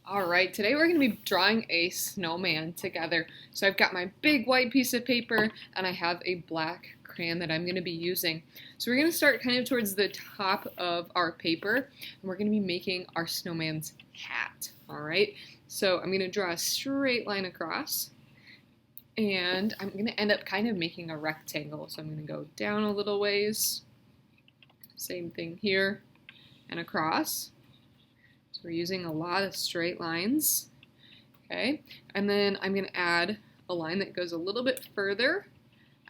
All right, today we're going to be drawing a snowman together. So I've got my big white piece of paper and I have a black crayon that I'm going to be using. So we're going to start kind of towards the top of our paper and we're going to be making our snowman's hat. All right, so I'm going to draw a straight line across and I'm going to end up kind of making a rectangle. So I'm going to go down a little ways, same thing here, and across. We're using a lot of straight lines, okay? And then I'm going to add a line that goes a little bit further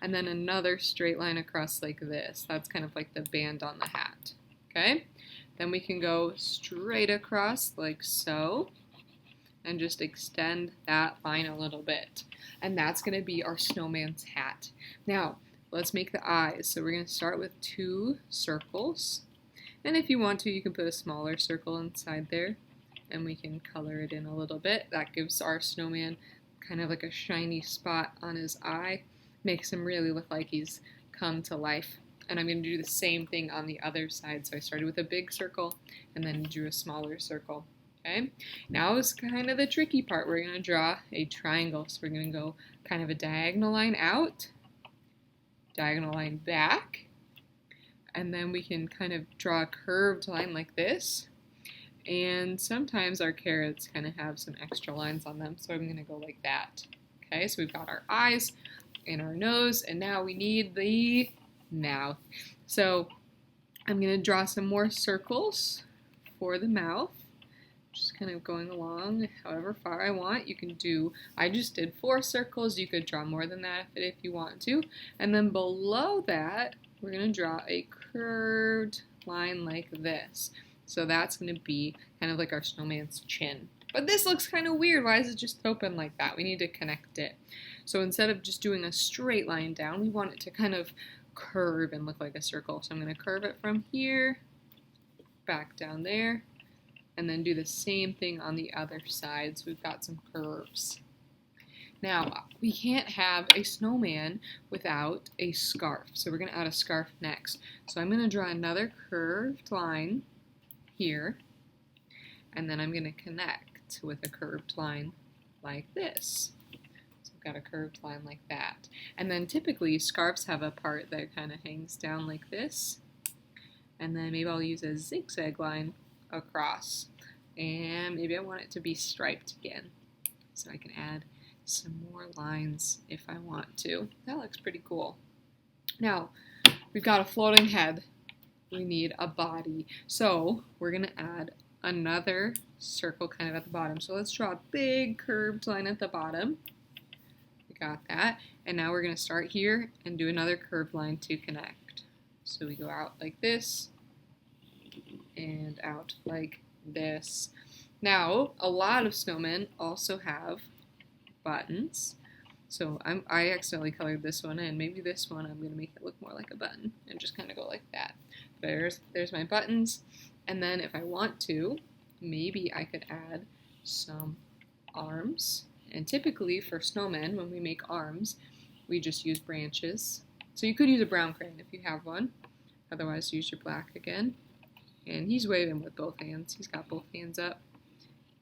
and then another straight line across like this. That's kind of like the band on the hat, okay? Then we can go straight across like so and just extend that line a little bit. And that's going to be our snowman's hat. Now, let's make the eyes. So we're going to start with 2 circles. And if you want to, you can put a smaller circle inside there and we can color it in a little bit. That gives our snowman kind of like a shiny spot on his eye. Makes him really look like he's come to life. And I'm going to do the same thing on the other side. So I started with a big circle and then drew a smaller circle. Okay, now is kind of the tricky part. We're going to draw a triangle. So we're going to go kind of a diagonal line out, diagonal line back, and then we can kind of draw a curved line like this. And sometimes our carrots kind of have some extra lines on them, so I'm going to go like that. Okay, so we've got our eyes and our nose, and now we need the mouth. So I'm going to draw some more circles for the mouth, just kind of going along however far I want. You can do, I just did 4 circles. You could draw more than that if you want to. And then below that, we're going to draw a curved line like this. So that's going to be kind of like our snowman's chin. But this looks kind of weird. Why is it just open like that? We need to connect it. So instead of just doing a straight line down, we want it to kind of curve and look like a circle. So I'm going to curve it from here, back down there, and then do the same thing on the other side. So we've got some curves. Now, we can't have a snowman without a scarf, so we're going to add a scarf next. So I'm going to draw another curved line here, and then I'm going to connect with a curved line like this. So I've got a curved line like that. And then typically scarves have a part that kind of hangs down like this, and then maybe I'll use a zigzag line across, and maybe I want it to be striped again, so I can add some more lines if I want to. That looks pretty cool. Now, we've got a floating head. We need a body. So we're going to add another circle kind of at the bottom. So let's draw a big curved line at the bottom. We got that. And now we're going to start here and do another curved line to connect. So we go out like this and out like this. Now, a lot of snowmen also have buttons. So I accidentally colored this one in. Maybe this one I'm going to make it look more like a button and just kind of go like that. There's my buttons. And then if I want to, maybe I could add some arms. And typically for snowmen, when we make arms, we just use branches. So you could use a brown crayon if you have one. Otherwise, use your black again. And he's waving with both hands. He's got both hands up.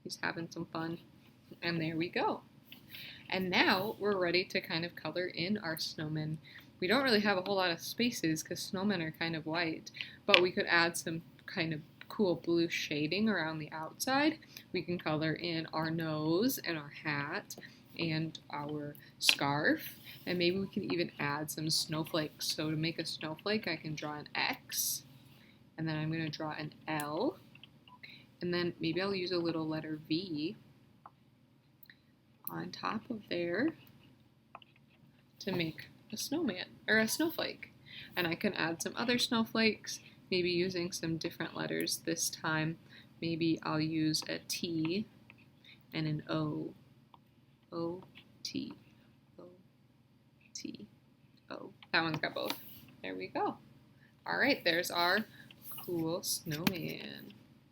He's having some fun. And there we go. And now we're ready to kind of color in our snowmen. We don't really have a whole lot of spaces because snowmen are kind of white, but we could add some kind of cool blue shading around the outside. We can color in our nose and our hat and our scarf, and maybe we can even add some snowflakes. So to make a snowflake, I can draw an X, and then I'm going to draw an L, and then maybe I'll use a little letter V on top of there to make a snowman or a snowflake. And I can add some other snowflakes, maybe using some different letters this time. Maybe I'll use a T and an O. O, T, O, T, O. That one's got both. There we go. All right, there's our cool snowman.